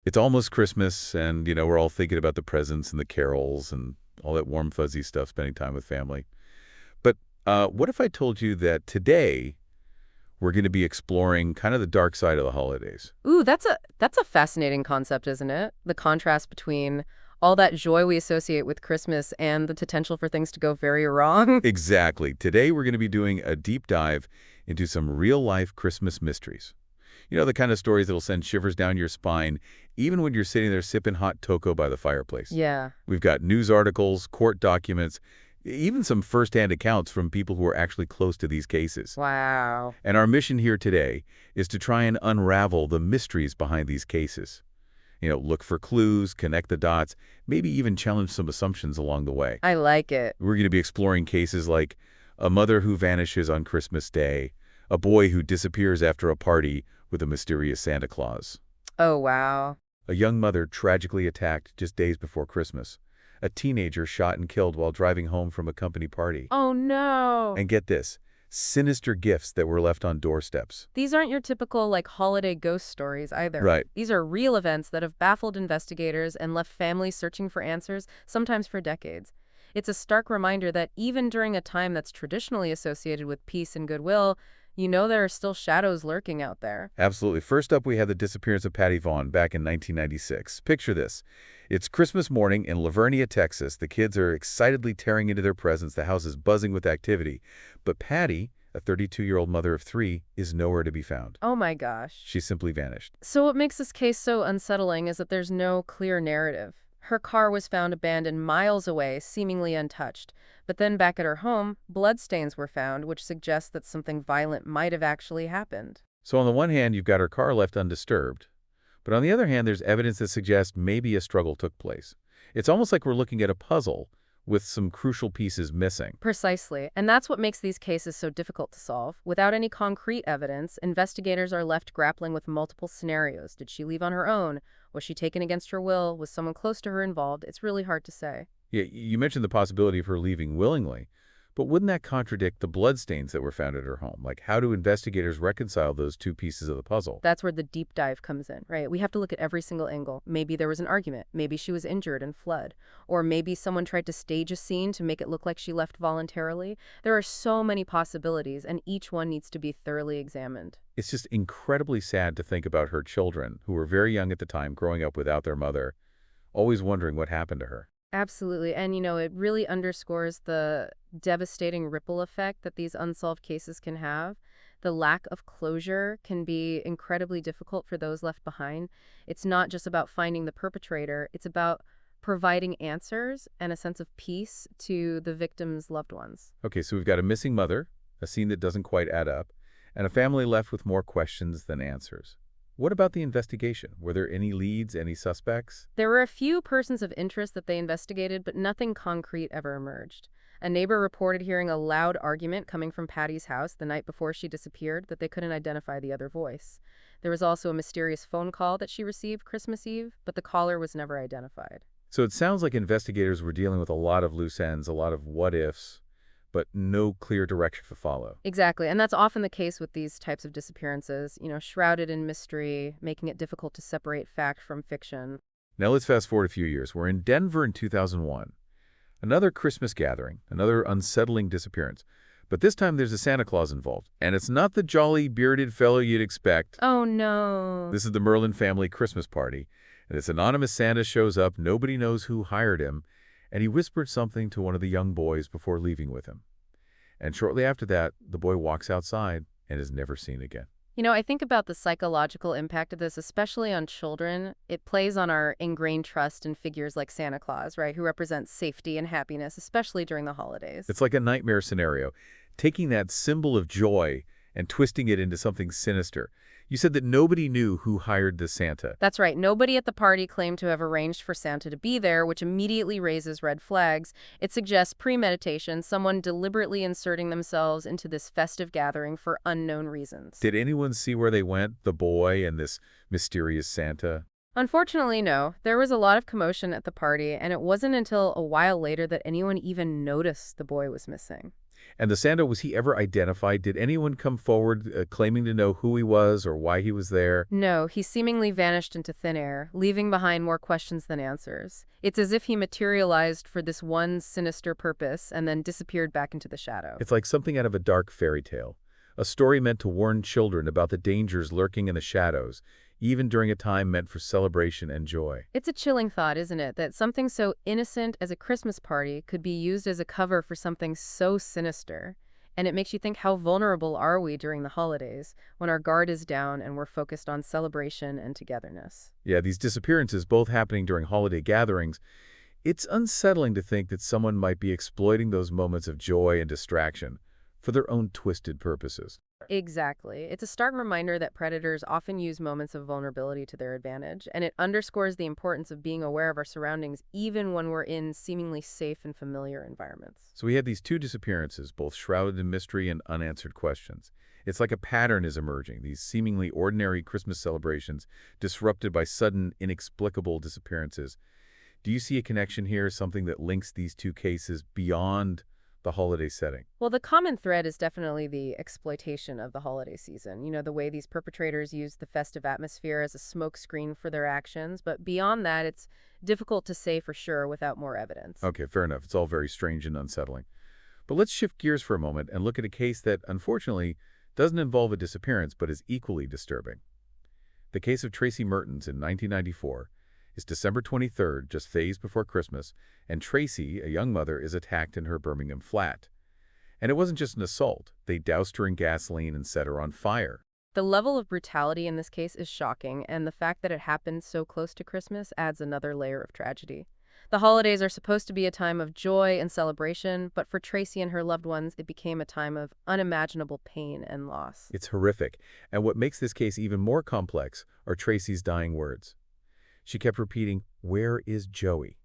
It's almost Christmas, and, we're all thinking about the presents and the carols and all that warm, fuzzy stuff, spending time with family. But what if I told you that today we're going to be exploring kind of the dark side of the holidays? Ooh, that's a fascinating concept, isn't it? The contrast between all that joy we associate with Christmas and the potential for things to go very wrong. Exactly. Today we're going to be doing a deep dive into some real-life Christmas mysteries. The kind of stories that'll send shivers down your spine, even when you're sitting there sipping hot cocoa by the fireplace. Yeah. We've got news articles, court documents, even some first-hand accounts from people who are actually close to these cases. Wow. And our mission here today is to try and unravel the mysteries behind these cases. Look for clues, connect the dots, maybe even challenge some assumptions along the way. I like it. We're going to be exploring cases like a mother who vanishes on Christmas Day, a boy who disappears after a party with a mysterious Santa Claus, Oh, wow. a young mother tragically attacked just days before Christmas, a teenager shot and killed while driving home from a company party. Oh, no. And get this, sinister gifts that were left on doorsteps. These aren't your typical, holiday ghost stories either. Right. These are real events that have baffled investigators and left families searching for answers, sometimes for decades. It's a stark reminder that even during a time that's traditionally associated with peace and goodwill, there are still shadows lurking out there. Absolutely. First up, we have the disappearance of Patty Vaughn back in 1996. Picture this. It's Christmas morning in Lavernia, Texas. The kids are excitedly tearing into their presents. The house is buzzing with activity. But Patty, a 32-year-old mother of three, is nowhere to be found. Oh my gosh. She simply vanished. So what makes this case so unsettling is that there's no clear narrative. Her car was found abandoned miles away, seemingly untouched. But then back at her home, bloodstains were found, which suggests that something violent might have actually happened. So on the one hand, you've got her car left undisturbed. But on the other hand, there's evidence that suggests maybe a struggle took place. It's almost like we're looking at a puzzle with some crucial pieces missing. Precisely. And that's what makes these cases so difficult to solve. Without any concrete evidence, investigators are left grappling with multiple scenarios. Did she leave on her own? Was she taken against her will? Was someone close to her involved? It's really hard to say. Yeah, you mentioned the possibility of her leaving willingly, but wouldn't that contradict the bloodstains that were found at her home? Like, how do investigators reconcile those two pieces of the puzzle? That's where the deep dive comes in, right? We have to look at every single angle. Maybe there was an argument. Maybe she was injured and fled. Or maybe someone tried to stage a scene to make it look like she left voluntarily. There are so many possibilities, and each one needs to be thoroughly examined. It's just incredibly sad to think about her children, who were very young at the time, growing up without their mother, always wondering what happened to her. Absolutely. And, it really underscores the devastating ripple effect that these unsolved cases can have. The lack of closure can be incredibly difficult for those left behind. It's not just about finding the perpetrator. It's about providing answers and a sense of peace to the victim's loved ones. Okay, so we've got a missing mother, a scene that doesn't quite add up, and a family left with more questions than answers. What about the investigation? Were there any leads, any suspects? There were a few persons of interest that they investigated, but nothing concrete ever emerged. A neighbor reported hearing a loud argument coming from Patty's house the night before she disappeared that they couldn't identify the other voice. There was also a mysterious phone call that she received Christmas Eve, but the caller was never identified. So it sounds like investigators were dealing with a lot of loose ends, a lot of what-ifs, but no clear direction to follow. Exactly, and that's often the case with these types of disappearances, shrouded in mystery, making it difficult to separate fact from fiction. Now let's fast forward a few years. We're in Denver in 2001. Another Christmas gathering, another unsettling disappearance. But this time there's a Santa Claus involved. And it's not the jolly, bearded fellow you'd expect. Oh, no. This is the Merlin family Christmas party. And this anonymous Santa shows up, nobody knows who hired him, and he whispered something to one of the young boys before leaving with him. And shortly after that, the boy walks outside and is never seen again. I think about the psychological impact of this, especially on children. It plays on our ingrained trust in figures like Santa Claus, right, who represents safety and happiness, especially during the holidays. It's like a nightmare scenario, taking that symbol of joy and twisting it into something sinister. You said that nobody knew who hired the Santa. That's right. Nobody at the party claimed to have arranged for Santa to be there, which immediately raises red flags. It suggests premeditation, someone deliberately inserting themselves into this festive gathering for unknown reasons. Did anyone see where they went, the boy and this mysterious Santa? Unfortunately, no. There was a lot of commotion at the party, and it wasn't until a while later that anyone even noticed the boy was missing. And the Sando, was he ever identified? Did anyone come forward claiming to know who he was or why he was there? No, he seemingly vanished into thin air, leaving behind more questions than answers. It's as if he materialized for this one sinister purpose and then disappeared back into the shadow. It's like something out of a dark fairy tale, a story meant to warn children about the dangers lurking in the shadows, even during a time meant for celebration and joy. It's a chilling thought, isn't it, that something so innocent as a Christmas party could be used as a cover for something so sinister. And it makes you think, how vulnerable are we during the holidays, when our guard is down and we're focused on celebration and togetherness? Yeah, these disappearances both happening during holiday gatherings, it's unsettling to think that someone might be exploiting those moments of joy and distraction for their own twisted purposes. Exactly. It's a stark reminder that predators often use moments of vulnerability to their advantage, and it underscores the importance of being aware of our surroundings even when we're in seemingly safe and familiar environments. So we had these two disappearances, both shrouded in mystery and unanswered questions. It's like a pattern is emerging, these seemingly ordinary Christmas celebrations disrupted by sudden, inexplicable disappearances. Do you see a connection here, something that links these two cases beyond the holiday setting? Well, the common thread is definitely the exploitation of the holiday season. The way these perpetrators use the festive atmosphere as a smokescreen for their actions. But beyond that, it's difficult to say for sure without more evidence. Okay, fair enough. It's all very strange and unsettling. But let's shift gears for a moment and look at a case that, unfortunately, doesn't involve a disappearance but is equally disturbing. The case of Tracy Mertens in 1994 is December 23rd, just days before Christmas, and Tracy, a young mother, is attacked in her Birmingham flat. And it wasn't just an assault. They doused her in gasoline and set her on fire. The level of brutality in this case is shocking, and the fact that it happened so close to Christmas adds another layer of tragedy. The holidays are supposed to be a time of joy and celebration, but for Tracy and her loved ones, it became a time of unimaginable pain and loss. It's horrific, and what makes this case even more complex are Tracy's dying words. She kept repeating, "Where is Joey?"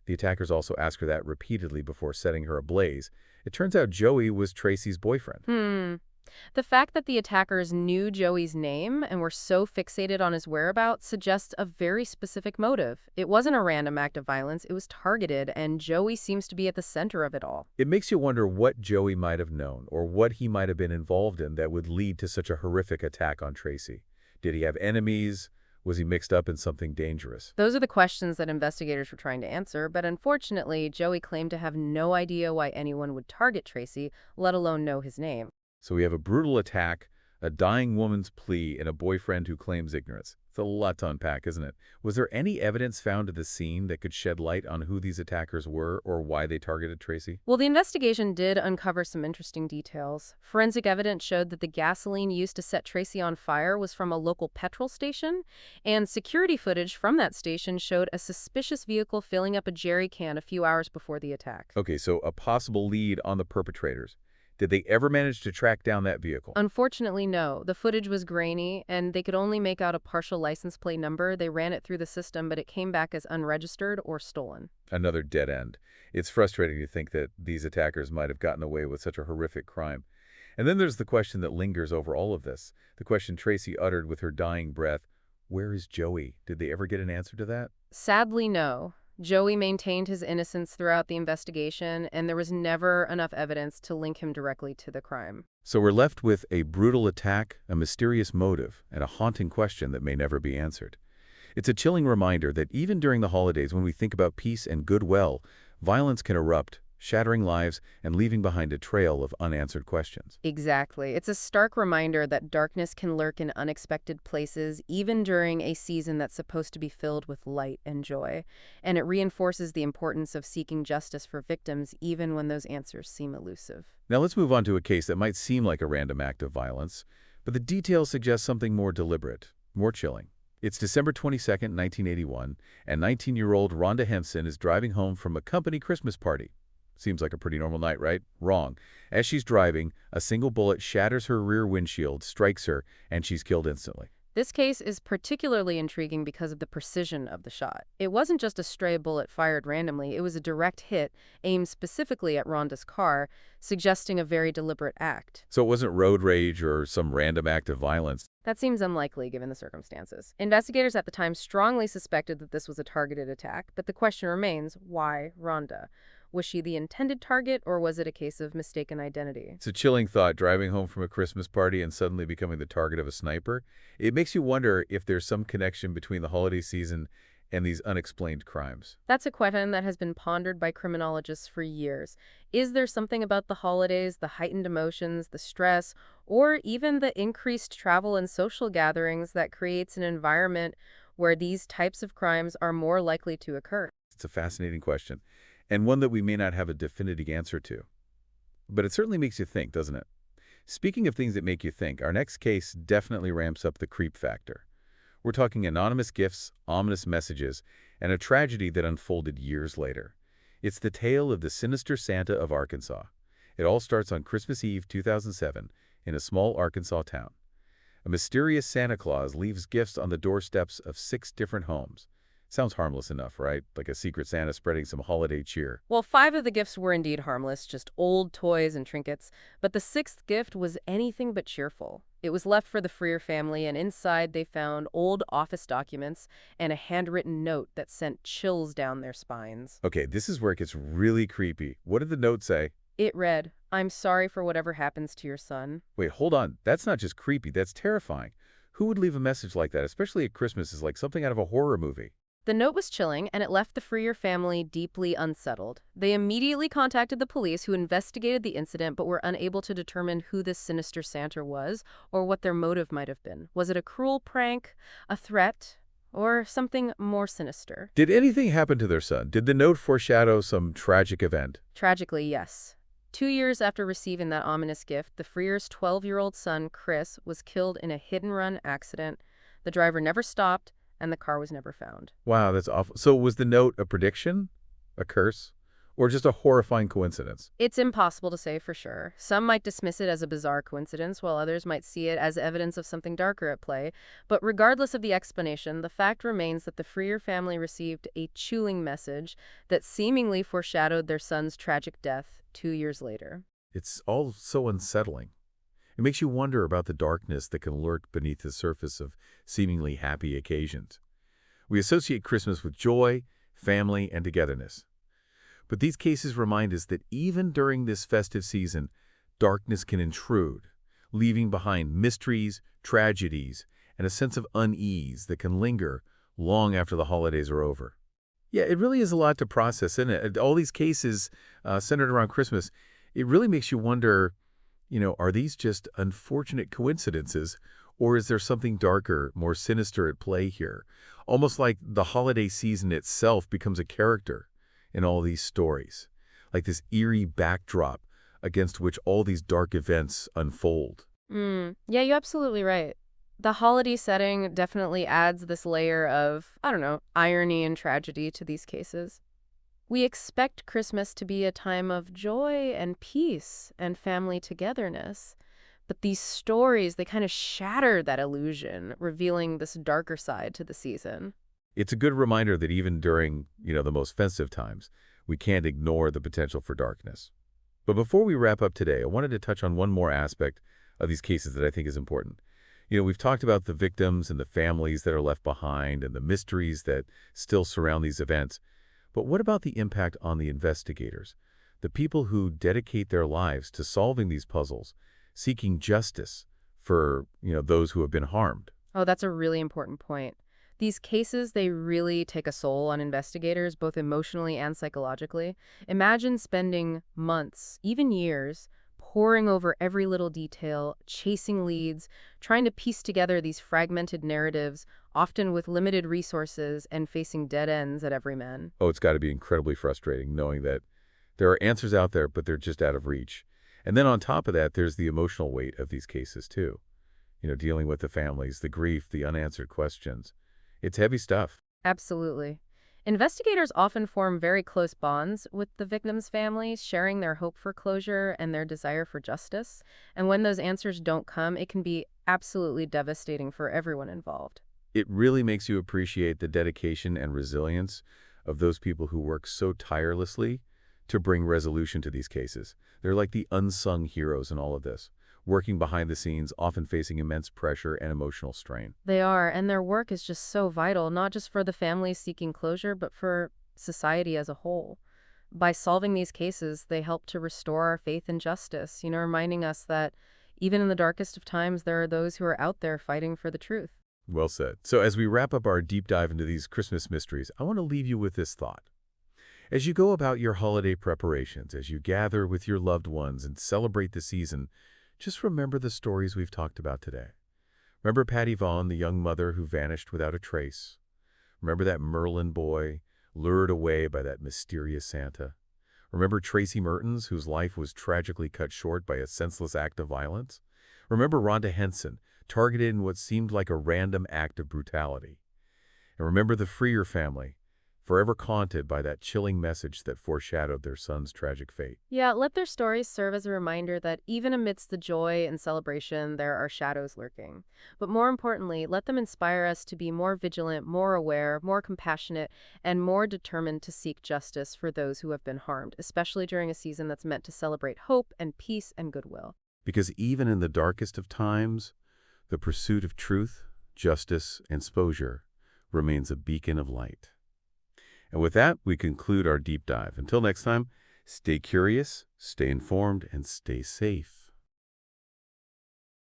The attackers also asked her that repeatedly before setting her ablaze. It turns out Joey was Tracy's boyfriend. The fact that the attackers knew Joey's name and were so fixated on his whereabouts suggests a very specific motive. It wasn't a random act of violence, it was targeted, and Joey seems to be at the center of it all. It makes you wonder what Joey might have known or what he might have been involved in that would lead to such a horrific attack on Tracy. Did he have enemies? Was he mixed up in something dangerous? Those are the questions that investigators were trying to answer, but unfortunately, Joey claimed to have no idea why anyone would target Tracy, let alone know his name. So we have a brutal attack, a dying woman's plea, and a boyfriend who claims ignorance. It's a lot to unpack, isn't it? Was there any evidence found at the scene that could shed light on who these attackers were or why they targeted Tracy? Well, the investigation did uncover some interesting details. Forensic evidence showed that the gasoline used to set Tracy on fire was from a local petrol station, and security footage from that station showed a suspicious vehicle filling up a jerry can a few hours before the attack. Okay, so a possible lead on the perpetrators. Did they ever manage to track down that vehicle? Unfortunately, no. The footage was grainy, and they could only make out a partial license plate number. They ran it through the system, but it came back as unregistered or stolen. Another dead end. It's frustrating to think that these attackers might have gotten away with such a horrific crime. And then there's the question that lingers over all of this. The question Tracy uttered with her dying breath, "Where is Joey?" Did they ever get an answer to that? Sadly, no. Joey maintained his innocence throughout the investigation, and there was never enough evidence to link him directly to the crime. So we're left with a brutal attack, a mysterious motive, and a haunting question that may never be answered. It's a chilling reminder that even during the holidays, when we think about peace and goodwill, violence can erupt, shattering lives and leaving behind a trail of unanswered questions. Exactly. It's a stark reminder that darkness can lurk in unexpected places, even during a season that's supposed to be filled with light and joy. And it reinforces the importance of seeking justice for victims, even when those answers seem elusive. Now let's move on to a case that might seem like a random act of violence, but the details suggest something more deliberate, more chilling. It's December 22nd, 1981, and 19-year-old Rhonda Henson is driving home from a company Christmas party. Seems like a pretty normal night, right? Wrong. As she's driving, a single bullet shatters her rear windshield, strikes her, and she's killed instantly. This case is particularly intriguing because of the precision of the shot. It wasn't just a stray bullet fired randomly, it was a direct hit aimed specifically at Rhonda's car, suggesting a very deliberate act. So it wasn't road rage or some random act of violence. That seems unlikely given the circumstances. Investigators at the time strongly suspected that this was a targeted attack, but the question remains, why Rhonda? Was she the intended target, or was it a case of mistaken identity? It's a chilling thought, driving home from a Christmas party and suddenly becoming the target of a sniper. It makes you wonder if there's some connection between the holiday season and these unexplained crimes. That's a question that has been pondered by criminologists for years. Is there something about the holidays, the heightened emotions, the stress, or even the increased travel and social gatherings that creates an environment where these types of crimes are more likely to occur? It's a fascinating question, and one that we may not have a definitive answer to. But it certainly makes you think, doesn't it? Speaking of things that make you think, our next case definitely ramps up the creep factor. We're talking anonymous gifts, ominous messages, and a tragedy that unfolded years later. It's the tale of the sinister Santa of Arkansas. It all starts on Christmas Eve 2007 in a small Arkansas town. A mysterious Santa Claus leaves gifts on the doorsteps of 6 different homes. Sounds harmless enough, right? Like a secret Santa spreading some holiday cheer. Well, 5 of the gifts were indeed harmless, just old toys and trinkets, but the 6th gift was anything but cheerful. It was left for the Freer family, and inside they found old office documents and a handwritten note that sent chills down their spines. Okay, this is where it gets really creepy. What did the note say? It read, "I'm sorry for whatever happens to your son." Wait, hold on. That's not just creepy, that's terrifying. Who would leave a message like that, especially at Christmas, is like something out of a horror movie? The note was chilling, and it left the Freer family deeply unsettled. They immediately contacted the police, who investigated the incident but were unable to determine who this sinister Santa was or what their motive might have been. Was it a cruel prank, a threat, or something more sinister? Did anything happen to their son? Did the note foreshadow some tragic event? Tragically, yes. 2 years after receiving that ominous gift, the Freer's 12-year-old son, Chris, was killed in a hit-and-run accident. The driver never stopped, and the car was never found. Wow, that's awful. So was the note a prediction? A curse? Or just a horrifying coincidence? It's impossible to say for sure. Some might dismiss it as a bizarre coincidence, while others might see it as evidence of something darker at play. But regardless of the explanation, the fact remains that the Freer family received a chilling message that seemingly foreshadowed their son's tragic death 2 years later. It's all so unsettling. It makes you wonder about the darkness that can lurk beneath the surface of seemingly happy occasions. We associate Christmas with joy, family, and togetherness. But these cases remind us that even during this festive season, darkness can intrude, leaving behind mysteries, tragedies, and a sense of unease that can linger long after the holidays are over. Yeah, it really is a lot to process, isn't it? All these cases centered around Christmas, it really makes you wonder, are these just unfortunate coincidences, or is there something darker, more sinister at play here? Almost like the holiday season itself becomes a character in all these stories, like this eerie backdrop against which all these dark events unfold. Yeah, you're absolutely right. The holiday setting definitely adds this layer of, I don't know, irony and tragedy to these cases. We expect Christmas to be a time of joy and peace and family togetherness. But these stories, they kind of shatter that illusion, revealing this darker side to the season. It's a good reminder that even during, the most festive times, we can't ignore the potential for darkness. But before we wrap up today, I wanted to touch on one more aspect of these cases that I think is important. We've talked about the victims and the families that are left behind and the mysteries that still surround these events. But what about the impact on the investigators, the people who dedicate their lives to solving these puzzles, seeking justice for, those who have been harmed? Oh, that's a really important point. These cases, they really take a toll on investigators, both emotionally and psychologically. Imagine spending months, even years, poring over every little detail, chasing leads, trying to piece together these fragmented narratives, often with limited resources and facing dead ends at every man. Oh, it's got to be incredibly frustrating knowing that there are answers out there, but they're just out of reach. And then on top of that, there's the emotional weight of these cases too. Dealing with the families, the grief, the unanswered questions. It's heavy stuff. Absolutely. Investigators often form very close bonds with the victims' families, sharing their hope for closure and their desire for justice. And when those answers don't come, it can be absolutely devastating for everyone involved. It really makes you appreciate the dedication and resilience of those people who work so tirelessly to bring resolution to these cases. They're like the unsung heroes in all of this, working behind the scenes, often facing immense pressure and emotional strain. They are, and their work is just so vital, not just for the families seeking closure, but for society as a whole. By solving these cases, they help to restore our faith in justice, reminding us that even in the darkest of times, there are those who are out there fighting for the truth. Well said. So as we wrap up our deep dive into these Christmas mysteries, I want to leave you with this thought. As you go about your holiday preparations, as you gather with your loved ones and celebrate the season, just remember the stories we've talked about today. Remember Patty Vaughn, the young mother who vanished without a trace. Remember that Merlin boy, lured away by that mysterious Santa. Remember Tracy Mertens, whose life was tragically cut short by a senseless act of violence. Remember Rhonda Henson, targeted in what seemed like a random act of brutality. And remember the Freer family, forever haunted by that chilling message that foreshadowed their son's tragic fate. Yeah, let their stories serve as a reminder that even amidst the joy and celebration, there are shadows lurking. But more importantly, let them inspire us to be more vigilant, more aware, more compassionate, and more determined to seek justice for those who have been harmed, especially during a season that's meant to celebrate hope and peace and goodwill. Because even in the darkest of times, the pursuit of truth, justice, and exposure remains a beacon of light. And with that, we conclude our deep dive. Until next time, stay curious, stay informed, and stay safe.